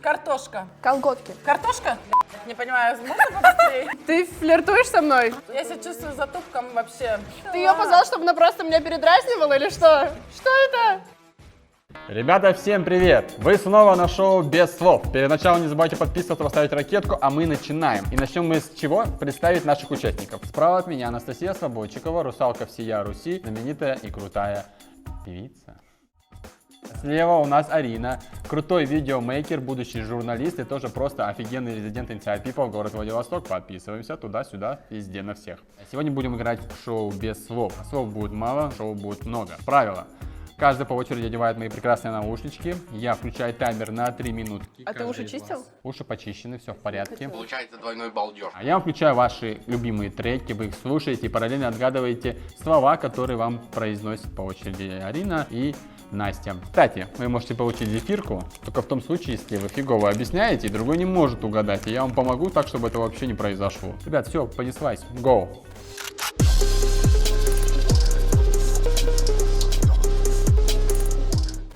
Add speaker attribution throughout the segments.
Speaker 1: Картошка.
Speaker 2: Колготки.
Speaker 1: Картошка? Не понимаю, можно побыстрее?
Speaker 2: Ты флиртуешь со мной?
Speaker 1: Я себя чувствую затупком вообще.
Speaker 2: Ты ее позвал, чтобы она просто меня передразнивала или что? Что это?
Speaker 3: Ребята, всем привет! Вы снова на шоу «Без слов». Перед началом не забывайте подписываться, поставить ракетку, а мы начинаем. И начнем мы с чего? Представить наших участников. Справа от меня Анастасия Слободчикова, русалка всея Руси, знаменитая и крутая певица. Слева у нас Арина, крутой видеомейкер, будущий журналист и тоже просто офигенный резидент Inside People, город Владивосток. Подписываемся туда-сюда, везде, на всех. Сегодня будем играть в шоу «Без слов». Слов будет мало, шоу будет много. Правила. Каждый по очереди одевает мои прекрасные наушнички. Я включаю таймер на 3 минутки.
Speaker 2: А ты уши чистил?
Speaker 3: Уши почищены, все в порядке.
Speaker 4: Получается двойной балдеж.
Speaker 3: А я вам включаю ваши любимые треки, вы их слушаете и параллельно отгадываете слова, которые вам произносит по очереди Арина и Настя. Кстати, вы можете получить зефирку, только в том случае, если вы фигово объясняете, и другой не может угадать. И я вам помогу так, чтобы это вообще не произошло. Ребят, все, понеслась. Go!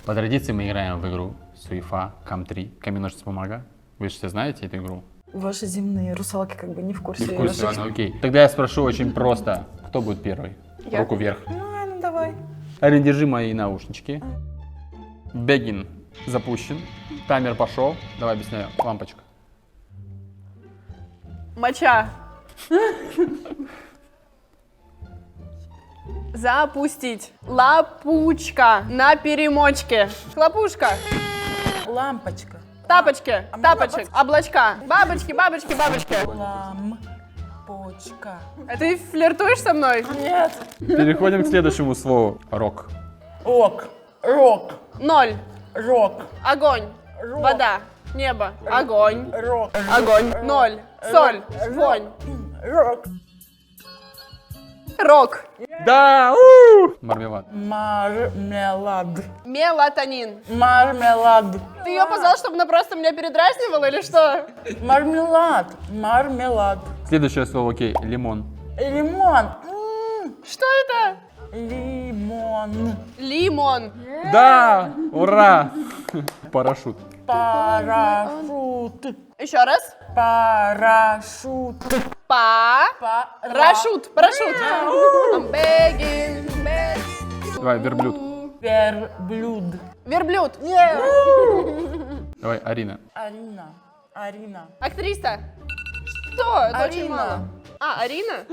Speaker 3: По традиции мы играем в игру Суефа, Кам-3, камень, ножницы, бумага. Вы же все знаете эту игру?
Speaker 1: Ваши земные русалки как бы не в курсе.
Speaker 3: Не в курсе, ладно, окей. Тогда я спрошу очень просто. Кто будет первый?
Speaker 2: Я.
Speaker 3: Руку вверх.
Speaker 1: Ну давай.
Speaker 3: Арин, держи мои наушнички. Бегин запущен. Таймер пошел. Давай объясняю. Лампочка.
Speaker 2: Моча. Запустить. Лапучка. На перемочке. Хлопушка.
Speaker 1: Лампочка.
Speaker 2: Тапочки.
Speaker 1: А
Speaker 2: Тапочек. Облачка. Бабочки, бабочки, бабочки.
Speaker 1: Лампочка.
Speaker 2: Ты флиртуешь со мной?
Speaker 1: Нет.
Speaker 3: Переходим к следующему слову. Рок.
Speaker 1: Ок. Рок.
Speaker 2: 0.
Speaker 1: Рок.
Speaker 2: Огонь.
Speaker 1: Рок.
Speaker 2: Вода. Небо. Огонь.
Speaker 1: Рок.
Speaker 2: Огонь. 0. Соль. Вонь.
Speaker 1: Рок.
Speaker 2: Рок.
Speaker 3: Да! Мармелад.
Speaker 1: Мармелад.
Speaker 2: Мелатонин.
Speaker 1: Мармелад.
Speaker 2: Ты ее позвал, чтобы она просто меня передразнивала или что?
Speaker 1: Мармелад. Мармелад.
Speaker 3: Следующее слово, окей. Лимон.
Speaker 1: Лимон.
Speaker 2: Что это?
Speaker 1: Лимон.
Speaker 2: Лимон.
Speaker 3: Да! Ура! Парашют.
Speaker 1: Парашют.
Speaker 2: Еще раз.
Speaker 1: Парашют.
Speaker 2: Парашют. Парашют. I'm begging.
Speaker 3: Давай, верблюд.
Speaker 1: Верблюд.
Speaker 2: Верблюд.
Speaker 3: Давай, Арина.
Speaker 1: Арина. Арина.
Speaker 2: Актриса. Что? Это очень
Speaker 1: Арина.
Speaker 2: мало. А, Арина?